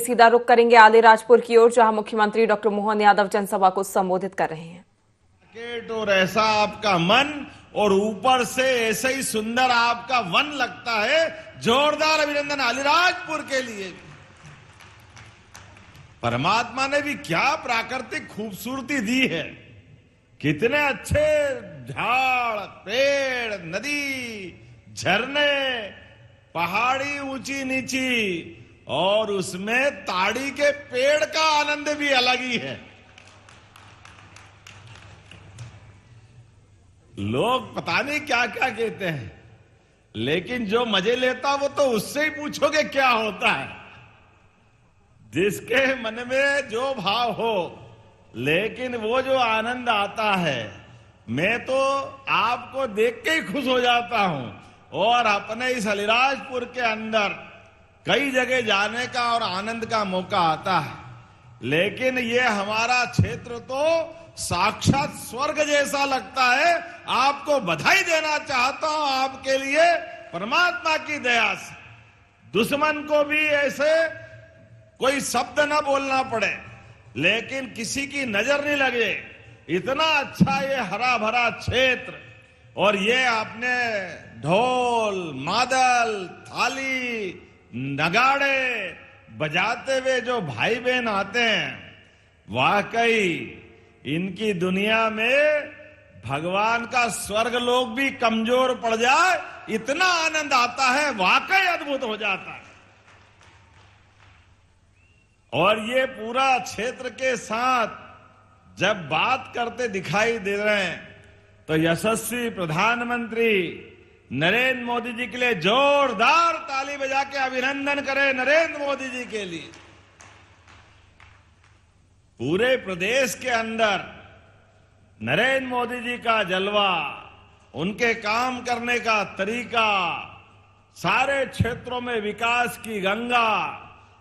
सीधा रुख करेंगे आलीराजपुर की ओर, जहां मुख्यमंत्री डॉक्टर मोहन यादव जनसभा को संबोधित कर रहे हैं। और ऐसा आपका मन और ऊपर से ऐसे ही सुंदर आपका वन लगता है। जोरदार अभिनंदन आलीराजपुर के लिए। परमात्मा ने भी क्या प्राकृतिक खूबसूरती दी है। कितने अच्छे झाड़, पेड़, नदी, झरने, पहाड़ी ऊंची नीची, और उसमें ताड़ी के पेड़ का आनंद भी अलग ही है। लोग पता नहीं क्या क्या कहते हैं, लेकिन जो मजे लेता वो तो उससे ही पूछोगे क्या होता है। जिसके मन में जो भाव हो, लेकिन वो जो आनंद आता है, मैं तो आपको देख के ही खुश हो जाता हूं। और अपने इस आलीराजपुर के अंदर कई जगह जाने का और आनंद का मौका आता है, लेकिन ये हमारा क्षेत्र तो साक्षात स्वर्ग जैसा लगता है। आपको बधाई देना चाहता हूं आपके लिए, परमात्मा की दया से। दुश्मन को भी ऐसे कोई शब्द ना बोलना पड़े, लेकिन किसी की नजर नहीं लगे। इतना अच्छा ये हरा भरा क्षेत्र, और ये आपने ढोल, मादल, थाली, नगाड़े बजाते हुए जो भाई बहन आते हैं, वाकई इनकी दुनिया में भगवान का स्वर्ग लोग भी कमजोर पड़ जाए, इतना आनंद आता है, वाकई अद्भुत हो जाता है। और ये पूरा क्षेत्र के साथ जब बात करते दिखाई दे रहे हैं, तो यशस्वी प्रधानमंत्री नरेंद्र मोदी जी के लिए जोरदार ताली बजा के अभिनंदन करें। नरेंद्र मोदी जी के लिए पूरे प्रदेश के अंदर नरेंद्र मोदी जी का जलवा, उनके काम करने का तरीका, सारे क्षेत्रों में विकास की गंगा।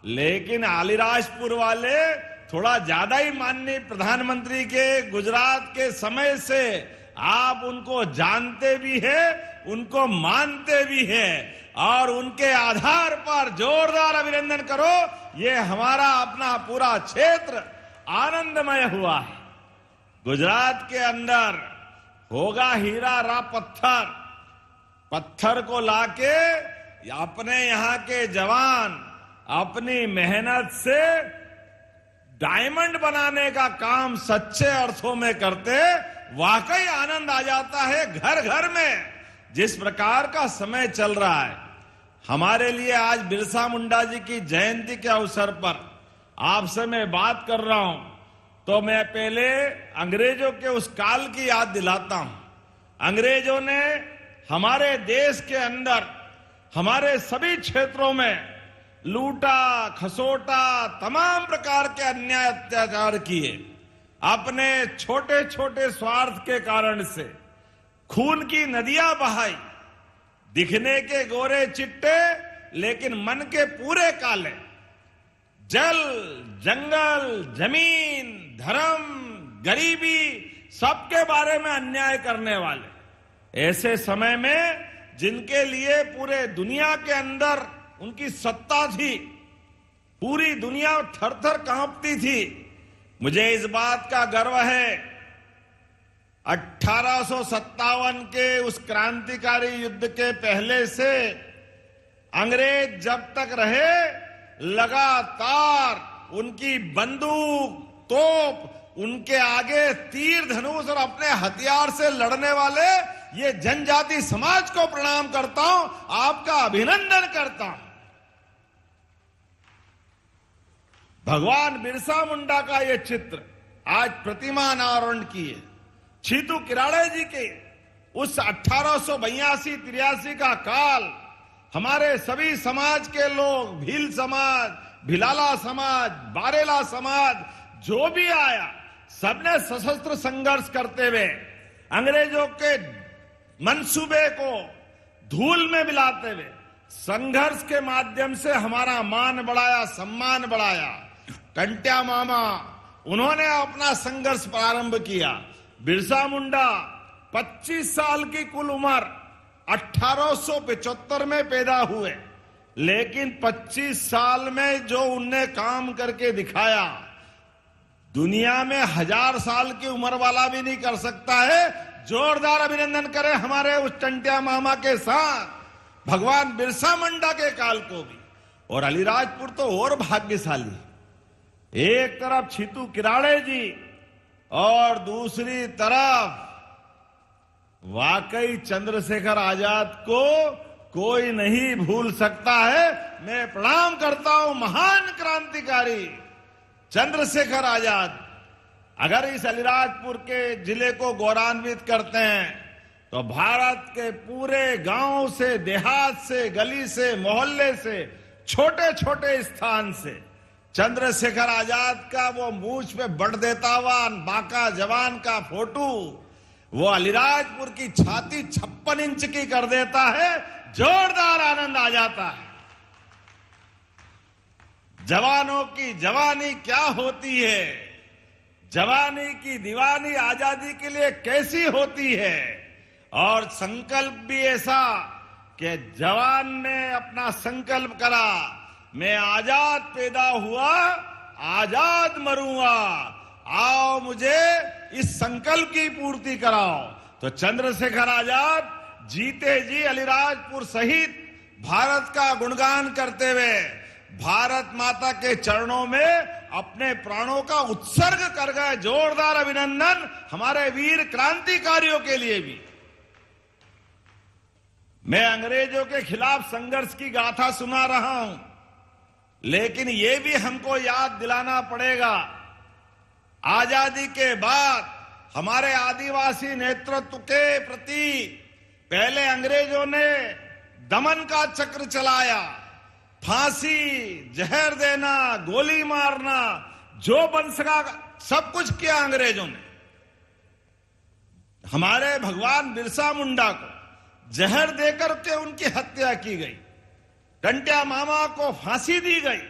लेकिन आलीराजपुर वाले थोड़ा ज्यादा ही माननीय प्रधानमंत्री के गुजरात के समय से आप उनको जानते भी हैं, उनको मानते भी हैं, और उनके आधार पर जोरदार अभिनंदन करो। ये हमारा अपना पूरा क्षेत्र आनंदमय हुआ है। गुजरात के अंदर होगा हीरा रा पत्थर, पत्थर को लाके अपने यहाँ के जवान अपनी मेहनत से डायमंड बनाने का काम सच्चे अर्थों में करते। वाकई आनंद आ जाता है घर घर में। जिस प्रकार का समय चल रहा है, हमारे लिए आज बिरसा मुंडा जी की जयंती के अवसर पर आपसे मैं बात कर रहा हूं, तो मैं पहले अंग्रेजों के उस काल की याद दिलाता हूं। अंग्रेजों ने हमारे देश के अंदर हमारे सभी क्षेत्रों में लूटा, खसोटा, तमाम प्रकार के अन्याय अत्याचार किए। अपने छोटे छोटे स्वार्थ के कारण से खून की नदियां बहाई। दिखने के गोरे चिट्टे, लेकिन मन के पूरे काले। जल, जंगल, जमीन, धर्म, गरीबी, सबके बारे में अन्याय करने वाले। ऐसे समय में जिनके लिए पूरे दुनिया के अंदर उनकी सत्ता थी, पूरी दुनिया थर-थर कांपती थी। मुझे इस बात का गर्व है, 1857 के उस क्रांतिकारी युद्ध के पहले से अंग्रेज जब तक रहे, लगातार उनकी बंदूक, तोप, उनके आगे तीर धनुष और अपने हथियार से लड़ने वाले ये जनजाति समाज को प्रणाम करता हूं, आपका अभिनंदन करता हूं। भगवान बिरसा मुंडा का ये चित्र आज प्रतिमा अनावरण की है। छीतू किराड़े जी के उस 1882-83 का काल, हमारे सभी समाज के लोग, भील समाज, भिलाला समाज, बारेला समाज, जो भी आया, सबने सशस्त्र संघर्ष करते हुए अंग्रेजों के मंसूबे को धूल में मिलाते हुए संघर्ष के माध्यम से हमारा मान बढ़ाया, सम्मान बढ़ाया। कंट्या मामा, उन्होंने अपना संघर्ष प्रारंभ किया। बिरसा मुंडा 25 साल की कुल उम्र, 1875 में पैदा हुए, लेकिन 25 साल में जो उनने काम करके दिखाया, दुनिया में 1000 साल की उम्र वाला भी नहीं कर सकता है। जोरदार अभिनंदन करें हमारे उस टंट्या मामा के साथ भगवान बिरसा मुंडा के काल को भी। और अलीराजपुर तो और भाग्यशाली, एक तरफ छितू किराड़े जी और दूसरी तरफ वाकई चंद्रशेखर आजाद को कोई नहीं भूल सकता है। मैं प्रणाम करता हूं महान क्रांतिकारी चंद्रशेखर आजाद। अगर इस अलीराजपुर के जिले को गौरवान्वित करते हैं तो भारत के पूरे गांव से, देहात से, गली से, मोहल्ले से, छोटे छोटे स्थान से चंद्रशेखर आजाद का वो मूंछ पे बट देता हुआ बांका जवान का फोटो वो अलीराजपुर की छाती 56 इंच की कर देता है। जोरदार आनंद आ जाता है। जवानों की जवानी क्या होती है, जवानी की दीवानी आजादी के लिए कैसी होती है। और संकल्प भी ऐसा कि जवान ने अपना संकल्प करा, मैं आजाद पैदा हुआ आजाद मरूंगा, आओ मुझे इस संकल्प की पूर्ति कराओ। तो चंद्रशेखर आजाद जीते जी अलीराजपुर सहित भारत का गुणगान करते हुए भारत माता के चरणों में अपने प्राणों का उत्सर्ग कर गए। जोरदार अभिनंदन हमारे वीर क्रांतिकारियों के लिए भी। मैं अंग्रेजों के खिलाफ संघर्ष की गाथा सुना रहा हूं, लेकिन यह भी हमको याद दिलाना पड़ेगा, आजादी के बाद हमारे आदिवासी नेतृत्व के प्रति पहले अंग्रेजों ने दमन का चक्र चलाया, फांसी, जहर देना, गोली मारना, जो बन सका सब कुछ किया अंग्रेजों ने। हमारे भगवान बिरसा मुंडा को जहर देकर के उनकी हत्या की गई, टंट्या मामा को फांसी दी गई,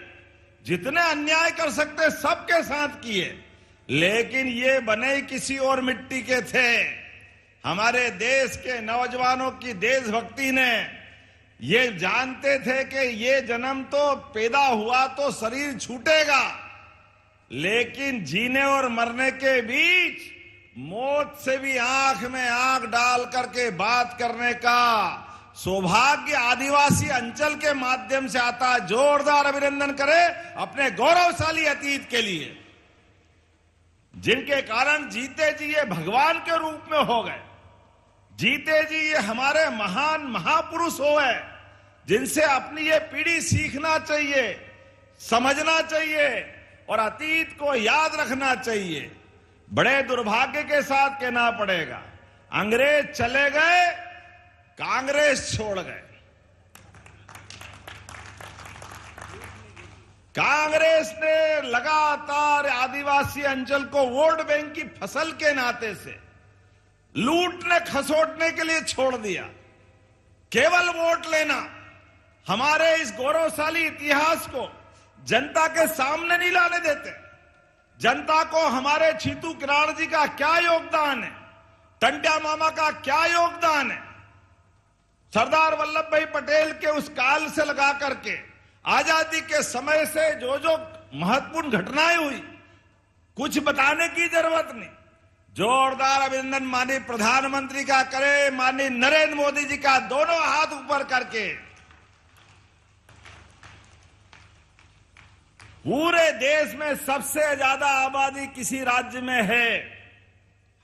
जितने अन्याय कर सकते सबके साथ किए। लेकिन ये बने किसी और मिट्टी के थे। हमारे देश के नौजवानों की देशभक्ति ने ये जानते थे कि ये जन्म तो पैदा हुआ तो शरीर छूटेगा, लेकिन जीने और मरने के बीच मौत से भी आंख में आंख डाल करके बात करने का सौभाग्य आदिवासी अंचल के माध्यम से आता है। जोरदार अभिनंदन करें अपने गौरवशाली अतीत के लिए, जिनके कारण जीते जी ये भगवान के रूप में हो गए, जीते जी ये हमारे महान महापुरुष हो गए, जिनसे अपनी ये पीढ़ी सीखना चाहिए, समझना चाहिए और अतीत को याद रखना चाहिए। बड़े दुर्भाग्य के साथ कहना पड़ेगा, अंग्रेज चले गए, कांग्रेस छोड़ गए। कांग्रेस ने लगातार आदिवासी अंचल को वोट बैंक की फसल के नाते से लूटने खसोटने के लिए छोड़ दिया। केवल वोट लेना, हमारे इस गौरवशाली इतिहास को जनता के सामने नहीं लाने देते। जनता को हमारे छितू किराड़ जी का क्या योगदान है, टंट्या मामा का क्या योगदान है, सरदार वल्लभ भाई पटेल के उस काल से लगा करके आजादी के समय से जो जो महत्वपूर्ण घटनाएं हुई, कुछ बताने की जरूरत नहीं। जोरदार अभिनंदन माननीय प्रधानमंत्री का करें, माननीय नरेंद्र मोदी जी का दोनों हाथ ऊपर करके। पूरे देश में सबसे ज्यादा आबादी किसी राज्य में है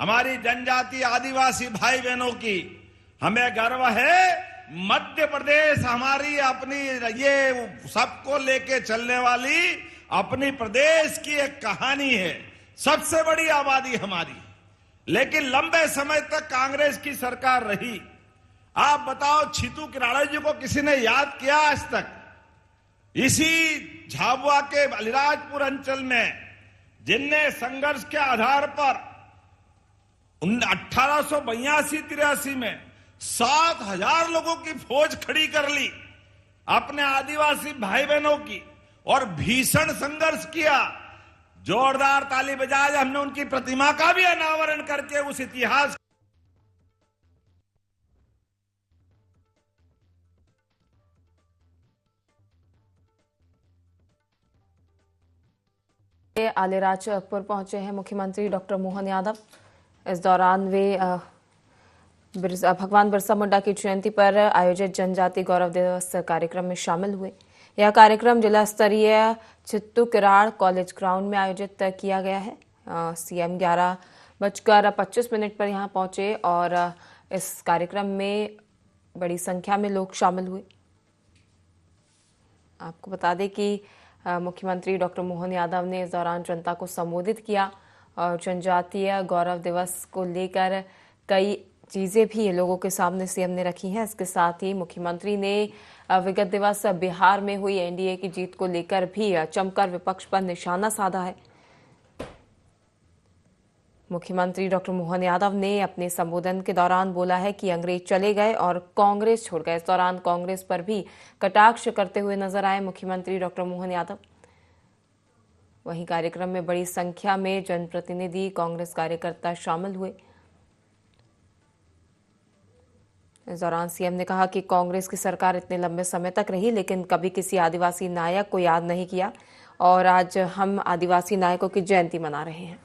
हमारी जनजाति आदिवासी भाई बहनों की, हमें गर्व है। मध्य प्रदेश हमारी अपनी ये सबको लेके चलने वाली अपनी प्रदेश की एक कहानी है, सबसे बड़ी आबादी हमारी। लेकिन लंबे समय तक कांग्रेस की सरकार रही। आप बताओ, छितू किराड़ा जी को किसी ने याद किया आज तक? इसी झाबुआ के अलीराजपुर अंचल में जिनने संघर्ष के आधार पर 1882-83 में 7,000 लोगों की फौज खड़ी कर ली अपने आदिवासी भाई बहनों की और भीषण संघर्ष किया। जोरदार ताली बजाए, हमने उनकी प्रतिमा का भी अनावरण करके उस इतिहास आलीराजपुर पहुंचे हैं मुख्यमंत्री डॉक्टर मोहन यादव। इस दौरान वे भगवान बिरसा मुंडा की जयंती पर आयोजित जनजाति गौरव दिवस कार्यक्रम में शामिल हुए। यह कार्यक्रम जिला स्तरीय चित्तू किराड़ कॉलेज ग्राउंड में आयोजित किया गया है। सीएम 11:25 पर यहां पहुंचे और इस कार्यक्रम में बड़ी संख्या में लोग शामिल हुए। आपको बता दें कि मुख्यमंत्री डॉक्टर मोहन यादव ने इस दौरान जनता को संबोधित किया और जनजातीय गौरव दिवस को लेकर कई चीजें भी लोगों के सामने सीएम ने रखी हैं। इसके साथ ही मुख्यमंत्री ने विगत दिवस बिहार में हुई एनडीए की जीत को लेकर भी जमकर विपक्ष पर निशाना साधा है। मुख्यमंत्री डॉक्टर मोहन यादव ने अपने संबोधन के दौरान बोला है कि अंग्रेज चले गए और कांग्रेस छोड़ गए। इस दौरान कांग्रेस पर भी कटाक्ष करते हुए नजर आए मुख्यमंत्री डॉक्टर मोहन यादव। वहीं कार्यक्रम में बड़ी संख्या में जनप्रतिनिधि, कांग्रेस कार्यकर्ता शामिल हुए। इस दौरान सीएम ने कहा कि कांग्रेस की सरकार इतने लंबे समय तक रही लेकिन कभी किसी आदिवासी नायक को याद नहीं किया और आज हम आदिवासी नायकों की जयंती मना रहे हैं।